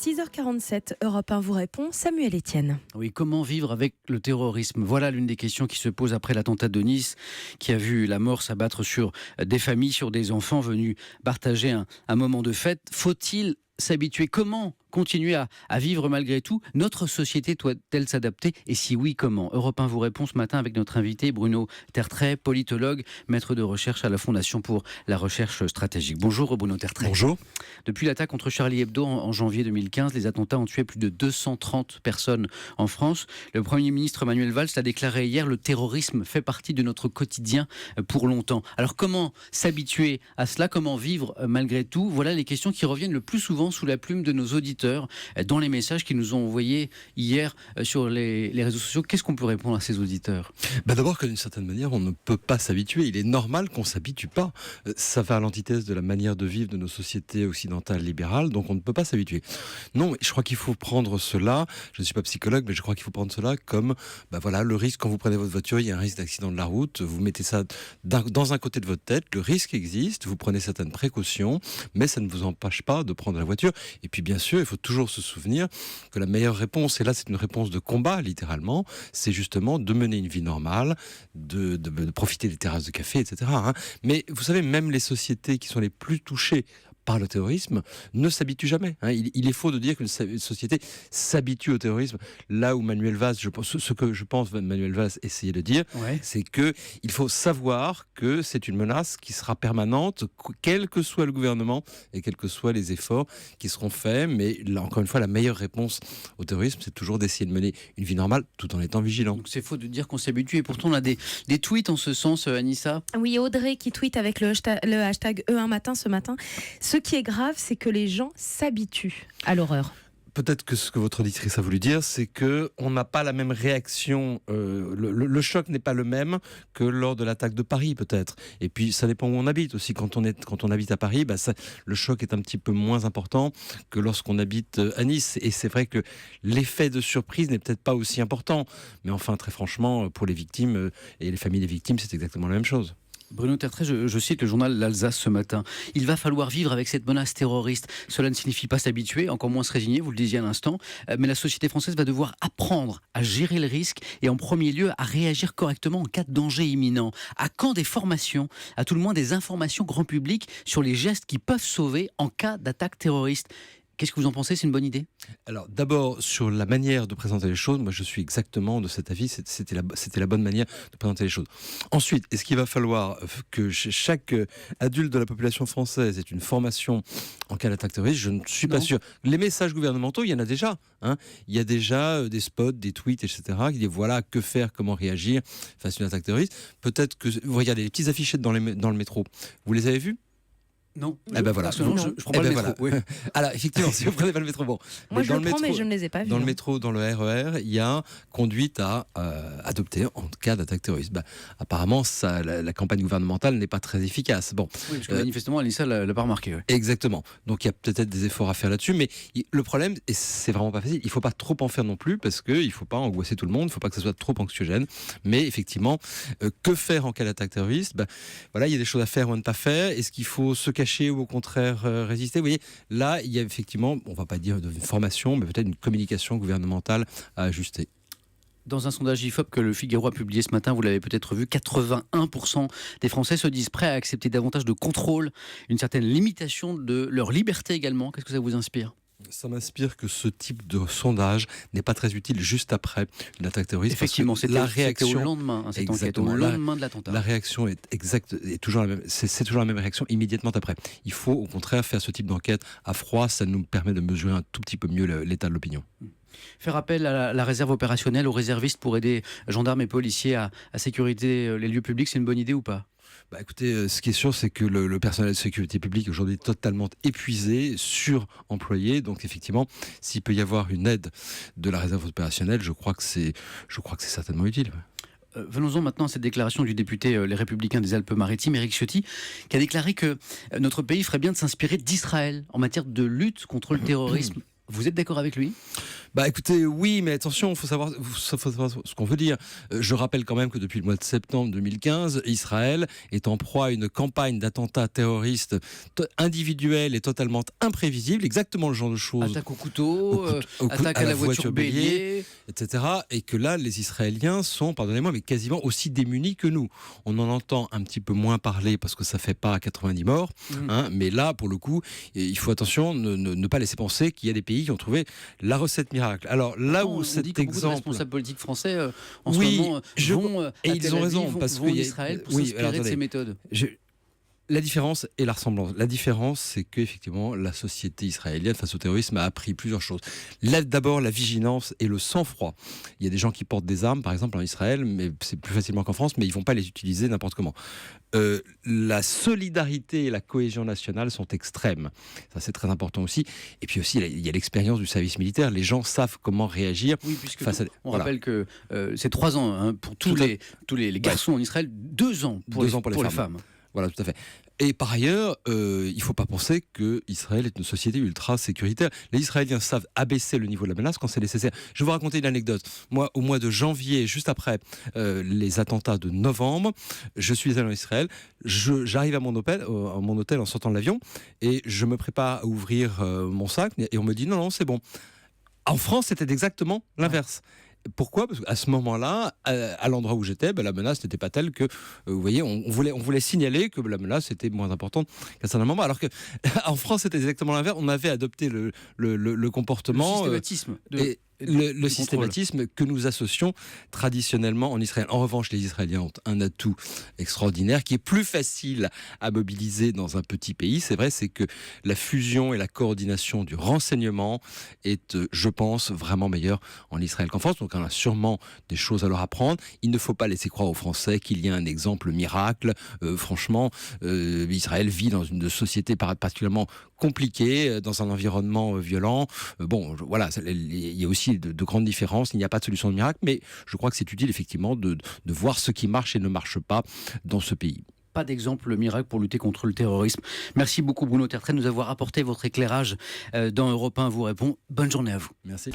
6h47, Europe 1 vous répond, Samuel Etienne. Oui, comment vivre avec le terrorisme ? Voilà l'une des questions qui se pose après l'attentat de Nice, qui a vu la mort s'abattre sur des familles, sur des enfants venus partager un moment de fête. Faut-il s'habituer ? Comment continuer à vivre malgré tout ? Notre société doit-elle s'adapter ? Et si oui, comment ? Europe 1 vous répond ce matin avec notre invité Bruno Tertrais, politologue, maître de recherche à la Fondation pour la recherche stratégique. Bonjour Bruno Tertrais. Bonjour. Depuis l'attaque contre Charlie Hebdo en janvier 2015, les attentats ont tué plus de 230 personnes en France. Le Premier ministre Manuel Valls l'a déclaré hier, le terrorisme fait partie de notre quotidien pour longtemps. Alors comment s'habituer à cela ? Comment vivre malgré tout ? Voilà les questions qui reviennent le plus souvent sous la plume de nos auditeurs dans les messages qu'ils nous ont envoyés hier sur les réseaux sociaux. Qu'est-ce qu'on peut répondre à ces auditeurs ? D'abord que d'une certaine manière, on ne peut pas s'habituer. Il est normal qu'on ne s'habitue pas. Ça va à l'antithèse de la manière de vivre de nos sociétés occidentales libérales, donc on ne peut pas s'habituer. Non, je crois qu'il faut prendre cela, je ne suis pas psychologue, mais je crois qu'il faut prendre cela comme le risque quand vous prenez votre voiture, il y a un risque d'accident de la route, vous mettez ça dans un côté de votre tête, le risque existe, vous prenez certaines précautions, mais ça ne vous empêche pas de prendre la voiture. Et puis bien sûr, il faut toujours se souvenir que la meilleure réponse, et là c'est une réponse de combat littéralement, c'est justement de mener une vie normale, de profiter des terrasses de café, etc. Mais vous savez, même les sociétés qui sont les plus touchées par le terrorisme ne s'habituent jamais. Il est faux de dire qu'une société s'habitue au terrorisme. Là où Manuel Valls, ce que je pense Manuel Valls essayait de dire, c'est qu'il faut savoir que c'est une menace qui sera permanente, quel que soit le gouvernement et quels que soient les efforts qui seront faits. Mais là, encore une fois, la meilleure réponse au terrorisme, c'est toujours d'essayer de mener une vie normale tout en étant vigilant. Donc c'est faux de dire qu'on s'habitue. Et pourtant, on a des tweets en ce sens, Anissa. Oui, Audrey qui tweet avec le hashtag E1 matin ce matin. Ce qui est grave, c'est que les gens s'habituent à l'horreur. Peut-être que ce que votre auditrice a voulu dire, c'est qu'on n'a pas la même réaction. Le choc n'est pas le même que lors de l'attaque de Paris, peut-être. Et puis, ça dépend où on habite aussi. Quand on habite à Paris, le choc est un petit peu moins important que lorsqu'on habite à Nice. Et c'est vrai que l'effet de surprise n'est peut-être pas aussi important. Mais enfin, très franchement, pour les victimes et les familles des victimes, c'est exactement la même chose. Bruno Tertrais, je cite le journal L'Alsace ce matin. Il va falloir vivre avec cette menace terroriste. Cela ne signifie pas s'habituer, encore moins se résigner, vous le disiez à l'instant. Mais la société française va devoir apprendre à gérer le risque et en premier lieu à réagir correctement en cas de danger imminent. À quand des formations, à tout le moins des informations grand public sur les gestes qui peuvent sauver en cas d'attaque terroriste ? Qu'est-ce que vous en pensez ? C'est une bonne idée ? Alors d'abord, sur la manière de présenter les choses, moi je suis exactement de cet avis, c'était la bonne manière de présenter les choses. Ensuite, est-ce qu'il va falloir que chaque adulte de la population française ait une formation en cas d'attaque terroriste ? Je ne suis pas sûr. Les messages gouvernementaux, il y en a déjà. Il y a déjà des spots, des tweets, etc. qui disent voilà, que faire, comment réagir face à une attaque terroriste. Peut-être que, vous regardez les petites affichettes dans le métro, vous les avez vues ? Non. Voilà. Je prends pas le métro. Oui. Alors effectivement, si vous prenez pas le métro, bon. Moi je le prends, mais je ne les ai pas vus. Dans le métro, dans le RER, il y a conduite à adopter en cas d'attaque terroriste. Apparemment, la campagne gouvernementale n'est pas très efficace. Bon. Oui, parce que manifestement, Anissa l'a pas remarqué. Ouais. Exactement. Donc il y a peut-être des efforts à faire là-dessus, mais le problème, et c'est vraiment pas facile, il faut pas trop en faire non plus, parce qu'il faut pas angoisser tout le monde, il faut pas que ça soit trop anxiogène. Mais effectivement, que faire en cas d'attaque terroriste ? Il y a des choses à faire ou à ne pas faire. Est-ce qu'il faut se cacher ou au contraire résister ? Vous voyez, là, il y a effectivement, on ne va pas dire une formation, mais peut-être une communication gouvernementale à ajuster. Dans un sondage IFOP que le Figaro a publié ce matin, vous l'avez peut-être vu, 81% des Français se disent prêts à accepter davantage de contrôle, une certaine limitation de leur liberté également. Qu'est-ce que ça vous inspire ? Ça m'inspire que ce type de sondage n'est pas très utile juste après une attaque terroriste. Effectivement, c'était au lendemain, cette enquête, au lendemain de l'attentat. La réaction est toujours la même. C'est toujours la même réaction immédiatement après. Il faut au contraire faire ce type d'enquête à froid. Ça nous permet de mesurer un tout petit peu mieux l'état de l'opinion. Faire appel à la réserve opérationnelle, aux réservistes pour aider gendarmes et policiers à sécuriser les lieux publics, c'est une bonne idée ou pas ? Écoutez, ce qui est sûr, c'est que le personnel de sécurité publique aujourd'hui est totalement épuisé, suremployé. Donc effectivement, s'il peut y avoir une aide de la réserve opérationnelle, je crois que c'est certainement utile. Venons-en maintenant à cette déclaration du député Les Républicains des Alpes-Maritimes, Éric Ciotti, qui a déclaré que notre pays ferait bien de s'inspirer d'Israël en matière de lutte contre le terrorisme. Vous êtes d'accord avec lui ? Bah écoutez, oui, mais attention, il faut savoir ce qu'on veut dire. Je rappelle quand même que depuis le mois de septembre 2015, Israël est en proie à une campagne d'attentats terroristes individuels et totalement imprévisibles, exactement le genre de choses. Attaque au couteau, attaque à à la voiture bélier, etc. Et que là, les Israéliens sont, pardonnez-moi, mais quasiment aussi démunis que nous. On en entend un petit peu moins parler parce que ça fait pas 90 morts, mais là, pour le coup, il faut attention, ne pas laisser penser qu'il y a des pays qui ont trouvé la recette miracle. Alors là où on cet dit que beaucoup de exemple, responsables politiques français en oui, ce moment vont et à ils Tel ont Aviv, raison vont parce en que Israël pour s'inspirer de ces méthodes. La différence et la ressemblance. La différence, c'est qu'effectivement, la société israélienne face au terrorisme a appris plusieurs choses. D'abord, la vigilance et le sang-froid. Il y a des gens qui portent des armes, par exemple, en Israël, mais c'est plus facilement qu'en France, mais ils ne vont pas les utiliser n'importe comment. La solidarité et la cohésion nationale sont extrêmes. Ça, c'est très important aussi. Et puis aussi, il y a l'expérience du service militaire. Les gens savent comment réagir. Oui, puisque face à... on rappelle que c'est 3 ans pour tous les garçons en Israël, 2 ans pour les femmes. Voilà, tout à fait. Et par ailleurs, il ne faut pas penser qu'Israël est une société ultra sécuritaire. Les Israéliens savent abaisser le niveau de la menace quand c'est nécessaire. Je vais vous raconter une anecdote. Moi, au mois de janvier, juste après les attentats de novembre, je suis allé en Israël. J'arrive à mon hôtel en sortant de l'avion et je me prépare à ouvrir mon sac et on me dit non, c'est bon. En France, c'était exactement l'inverse. Pourquoi ? Parce qu'à ce moment-là, à l'endroit où j'étais, la menace n'était pas telle que, vous voyez, on voulait signaler que la menace était moins importante qu'à un certain moment. Alors qu'en France, c'était exactement l'inverse. On avait adopté le comportement... Le systématisme. Le systématisme que nous associons traditionnellement en Israël. En revanche, les Israéliens ont un atout extraordinaire qui est plus facile à mobiliser dans un petit pays. C'est vrai, c'est que la fusion et la coordination du renseignement est, je pense, vraiment meilleure en Israël qu'en France. Donc on a sûrement des choses à leur apprendre. Il ne faut pas laisser croire aux Français qu'il y a un exemple miracle. Franchement, Israël vit dans une société particulièrement compliquée, dans un environnement violent. Voilà, il y a aussi de grandes différences, il n'y a pas de solution de miracle, mais je crois que c'est utile effectivement de voir ce qui marche et ne marche pas dans ce pays. Pas d'exemple miracle pour lutter contre le terrorisme. Merci beaucoup Bruno Tertrais de nous avoir apporté votre éclairage dans Europe 1 vous répond. Bonne journée à vous. Merci.